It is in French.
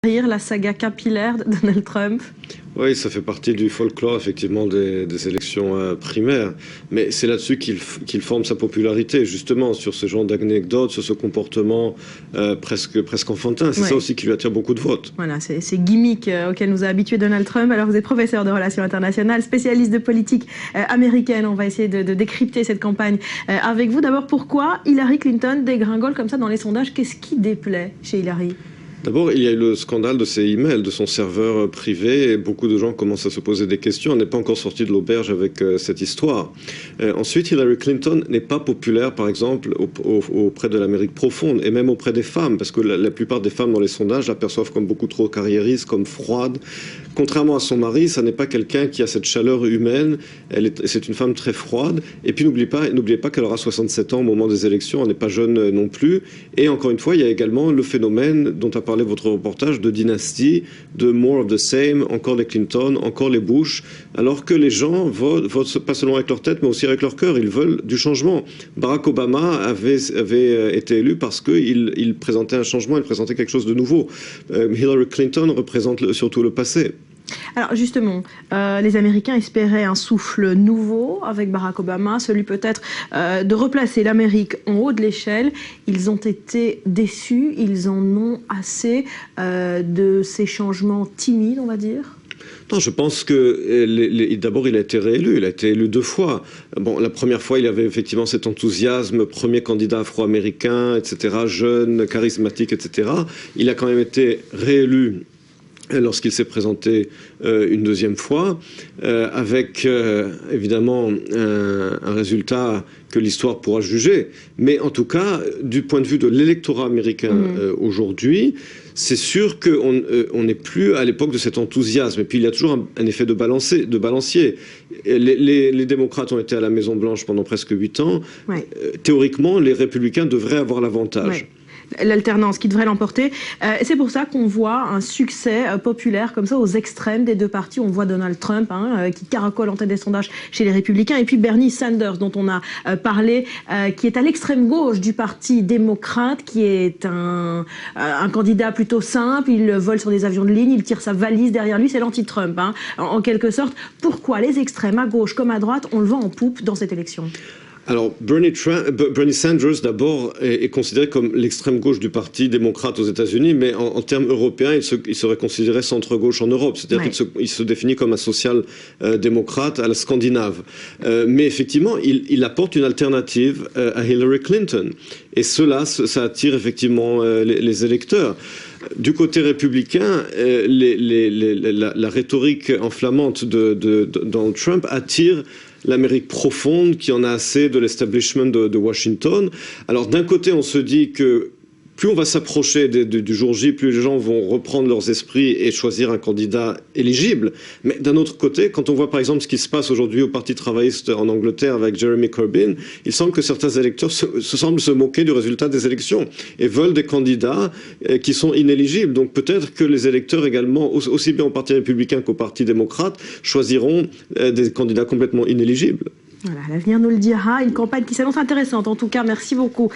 La saga capillaire de Donald Trump. Oui, ça fait partie du folklore, effectivement, des élections primaires. Mais c'est là-dessus qu'il forme sa popularité, justement, sur ce genre d'anecdotes, sur ce comportement presque enfantin. C'est ça aussi qui lui attire beaucoup de votes. Voilà, ces gimmicks auxquels nous a habitués Donald Trump. Alors, vous êtes professeur de relations internationales, spécialiste de politique américaine. On va essayer de décrypter cette campagne avec vous. D'abord, pourquoi Hillary Clinton dégringole comme ça dans les sondages? Qu'est-ce qui déplaît chez Hillary? D'abord, il y a eu le scandale de ses emails, de son serveur privé, et beaucoup de gens commencent à se poser des questions. On n'est pas encore sorti de l'auberge avec cette histoire. Ensuite, Hillary Clinton n'est pas populaire, par exemple, auprès de l'Amérique profonde, et même auprès des femmes, parce que la plupart des femmes dans les sondages l'aperçoivent comme beaucoup trop carriériste, comme froide. Contrairement à son mari, ça n'est pas quelqu'un qui a cette chaleur humaine, c'est une femme très froide. Et puis n'oubliez pas qu'elle aura 67 ans au moment des élections, elle n'est pas jeune non plus. Et encore une fois, il y a également le phénomène dont a parlé votre reportage de dynastie, de more of the same, encore les Clinton, encore les Bush, alors que les gens votent pas seulement avec leur tête, mais aussi avec leur cœur. Ils veulent du changement. Barack Obama avait été élu parce qu'il présentait un changement, il présentait quelque chose de nouveau. Hillary Clinton représente surtout le passé. Alors justement, les Américains espéraient un souffle nouveau avec Barack Obama, celui peut-être de replacer l'Amérique en haut de l'échelle. Ils ont été déçus, ils en ont assez de ces changements timides, on va dire. Non, je pense que d'abord il a été réélu, il a été élu 2 fois. Bon, la première fois il avait effectivement cet enthousiasme, premier candidat afro-américain, etc., jeune, charismatique, etc. Il a quand même été réélu lorsqu'il s'est présenté une 2e fois, avec évidemment un résultat que l'histoire pourra juger. Mais en tout cas, du point de vue de l'électorat américain aujourd'hui, c'est sûr qu'on n'est plus à l'époque de cet enthousiasme. Et puis il y a toujours un effet de balancier. Les démocrates ont été à la Maison-Blanche pendant presque 8 ans. Ouais. Théoriquement, les républicains devraient avoir l'avantage. Ouais. L'alternance qui devrait l'emporter. C'est pour ça qu'on voit un succès populaire comme ça aux extrêmes des 2 partis. On voit Donald Trump qui caracole en tête des sondages chez les Républicains et puis Bernie Sanders dont on a parlé, qui est à l'extrême gauche du parti démocrate, qui est un candidat plutôt simple. Il vole sur des avions de ligne, il tire sa valise derrière lui. C'est l'anti-Trump en quelque sorte. Pourquoi les extrêmes à gauche comme à droite on le vent en poupe dans cette élection? Alors, Bernie Sanders, d'abord, est considéré comme l'extrême gauche du Parti démocrate aux États-Unis, mais en termes européens, il serait considéré centre-gauche en Europe. C'est-à-dire qu'il se définit comme un social-démocrate à la scandinave. Mais effectivement, il apporte une alternative à Hillary Clinton. Et cela, ça attire effectivement les électeurs. Du côté républicain, la rhétorique enflammante de Donald Trump attire l'Amérique profonde qui en a assez de l'establishment de Washington. Alors d'un côté, on se dit que plus on va s'approcher du jour J, plus les gens vont reprendre leurs esprits et choisir un candidat éligible. Mais d'un autre côté, quand on voit par exemple ce qui se passe aujourd'hui au Parti travailliste en Angleterre avec Jeremy Corbyn, il semble que certains électeurs semblent se moquer du résultat des élections et veulent des candidats qui sont inéligibles. Donc peut-être que les électeurs également, aussi bien au Parti républicain qu'au Parti démocrate, choisiront des candidats complètement inéligibles. Voilà, l'avenir nous le dira. Une campagne qui s'annonce intéressante. En tout cas, merci beaucoup.